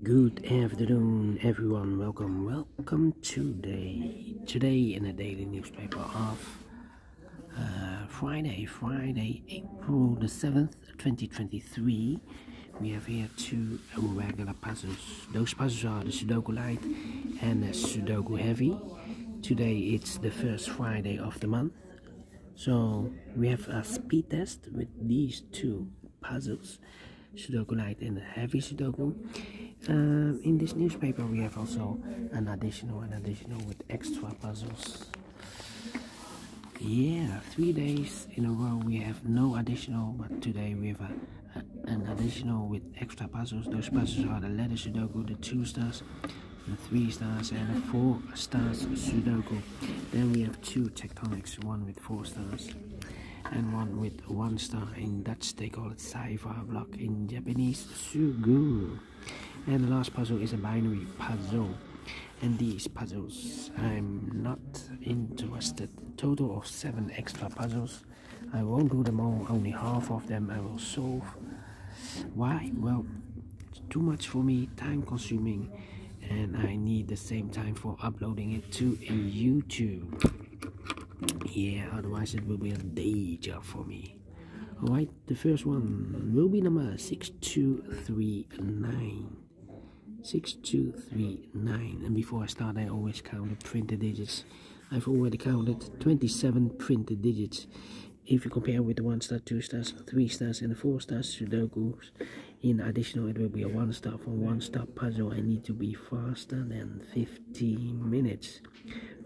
Good afternoon, everyone. Welcome today in a daily newspaper of Friday, April the 7th, 2023. We have here two regular puzzles. Those puzzles are the Sudoku Light and the Sudoku Heavy. Today it's the first Friday of the month, so we have a speed test with these two puzzles, Sudoku Light and the Heavy Sudoku. In this newspaper we have also an additional with extra puzzles. Yeah, 3 days in a row we have no additional, but today we have an additional with extra puzzles. Those puzzles are the letter Sudoku, the 2 stars, the 3 stars, and the 4 stars Sudoku. Then we have 2 tectonics, one with 4 stars and one with 1 star. In Dutch they call it Saifa block, in Japanese Suguru. And the last puzzle is a binary puzzle, and these puzzles I'm not interested. Total of 7 extra puzzles. I won't do them all, only half of them I will solve. Why? Well, it's too much for me, time consuming, and I need the same time for uploading it to YouTube. Yeah, otherwise it will be a day job for me. Alright, the first one will be number 6239. 6239. And before I start, I always count the printed digits. I've already counted 27 printed digits. If you compare with the 1 star, 2 stars, 3 stars, and the 4 stars Sudokus, in additional it will be a 1 star. For 1 star puzzle I need to be faster than 15 minutes.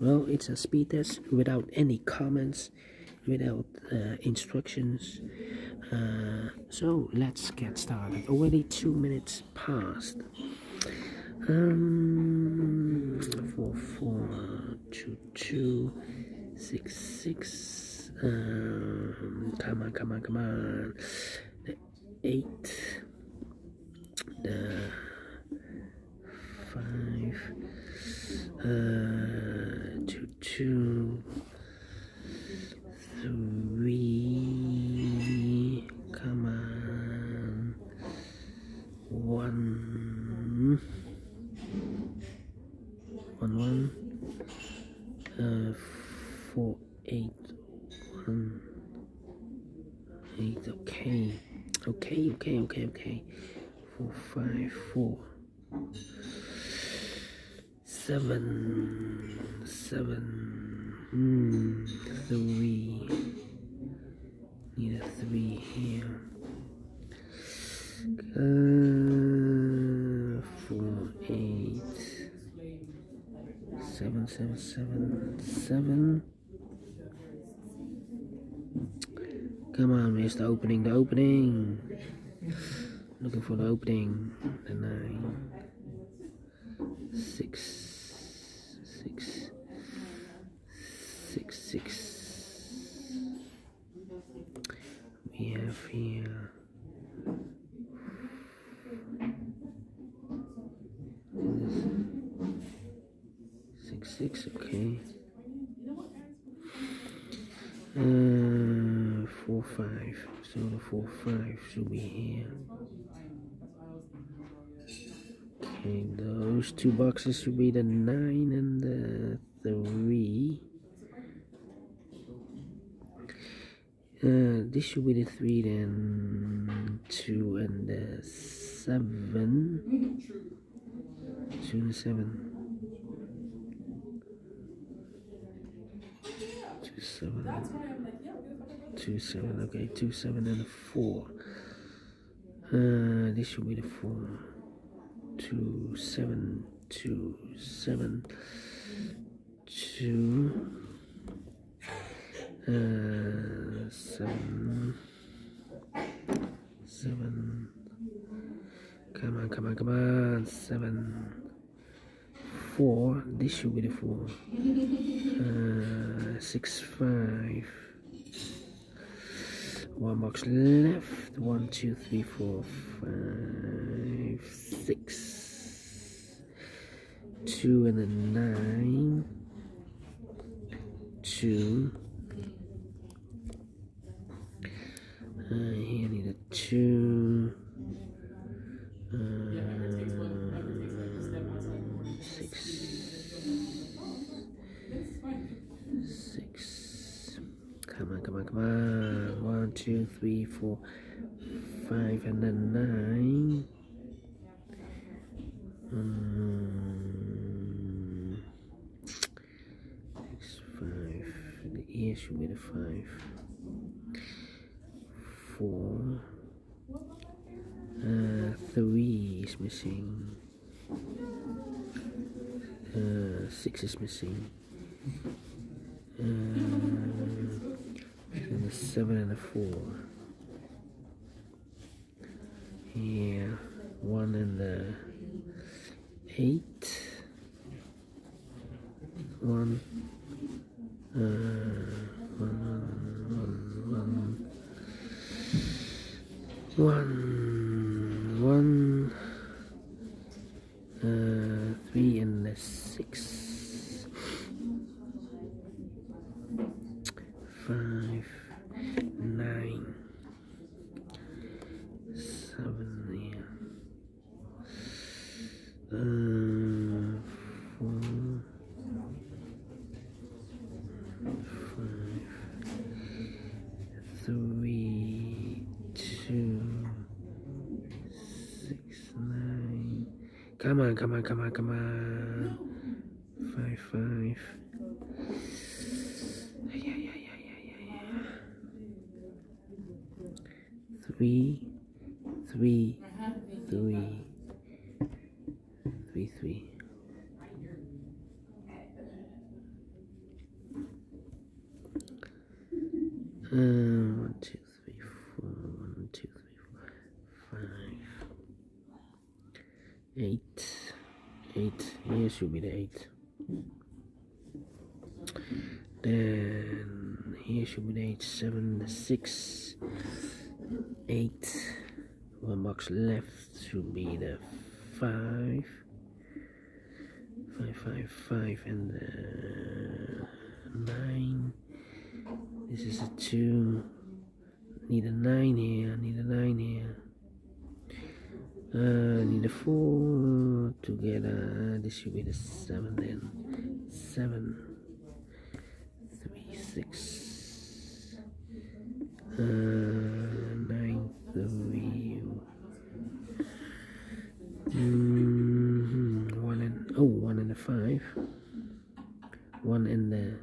Well, it's a speed test without any comments, without instructions. So let's get started. Already 2 minutes passed. 4422 66. Come on. The 8, the 5, 2 2 3. Come on. 1 1 4 8 1 8. Okay. 4 5 4 7 3. Need a 3 here. 4 8 7 7. Come on, where's the opening? Looking for the opening. The 9 6 we have here 6 okay. 4 5, so the 4 5 should be here. Okay, those 2 boxes should be the 9 and the 3. This should be the 3, then 2 and the 7. 2 and 7. 2 7, okay, 2 7 and a 4. This should be the 4. 2 7 2 7 2 7 7. Come on. 7 4. This should be the 4. 6 5. 1 box left. 1 2 3 4 5 6. 2 and a 9. 2. Here I need a 2. 2, 3, 4, 5, and then 9. 6, 5. The ear should be the 5. 4. 3 is missing. 6 is missing. And a 7 and a 4. Yeah, 1 and a 8. 1. 3 and a 6. 5, 9, 7, yeah. 4, 5, 3, 2, 6, 9. Come on. 5, 5. Yeah. 3, 3, 3, 3, 3. 1, 2, 3, 4. 1, 2, 3, 4, 5. 8. 8. Here should be the 8. Then here should be the 8. 7, 6, 8. 1 box left should be the 5. 5, 5, 5, and 9. This is a 2. Need a 9 here. Need a 4 together. This should be the 7 then. 7, 3, 6, 9, 3. 1 and a 5. 1 and a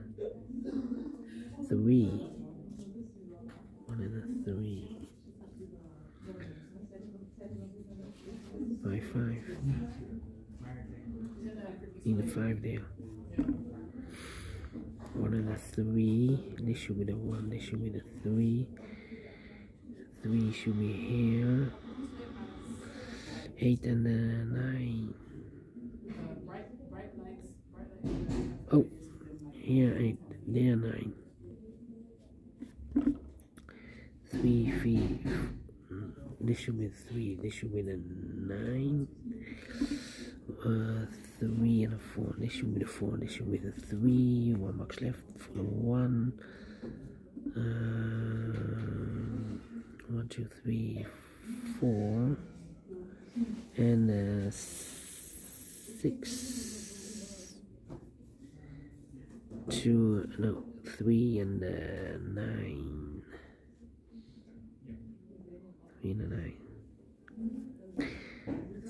3. 1 and a 3. 5, 5. Need a 5 there. 1 and a 3. This should be the 1. This should be the 3. 3 should be here. 8 and a 9. Oh, here 8. There 9. 3, 3. This should be 3. This should be the 9. 3 and a 4. This should be the 4. This should be the 3. 1 box left for the 1. 1, 2, 3, 4. And 6. 2, no, 3 and 9. 3 and a 9.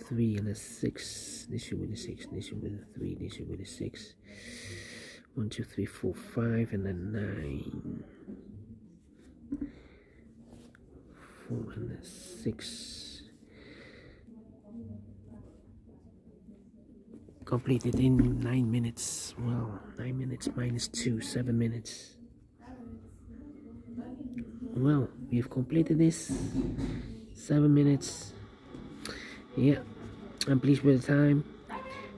3 and a 6. This should be the 6. This should be the 3. This should be the 6. 1, 2, 3, 4, 5 and a 9. 4 and a 6. Completed in 9 minutes. Well, 9 minutes minus 2, 7 minutes. Well, we've completed this. 7 minutes. Yeah, I'm pleased with the time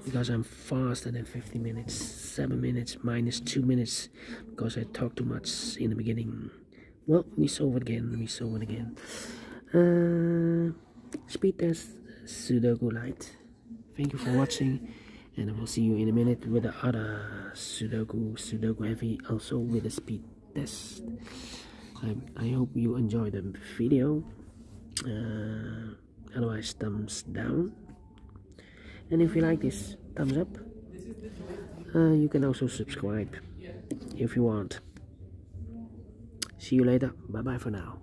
because I'm faster than 50 minutes. 7 minutes minus 2 minutes because I talked too much in the beginning. Well, we solve it again. Speed test Sudoku Light. Thank you for watching, and I will see you in a minute with the other Sudoku Heavy, also with a speed test. I hope you enjoyed the video. Otherwise, thumbs down, and if you like this, thumbs up. You can also subscribe if you want. See you later. Bye bye for now.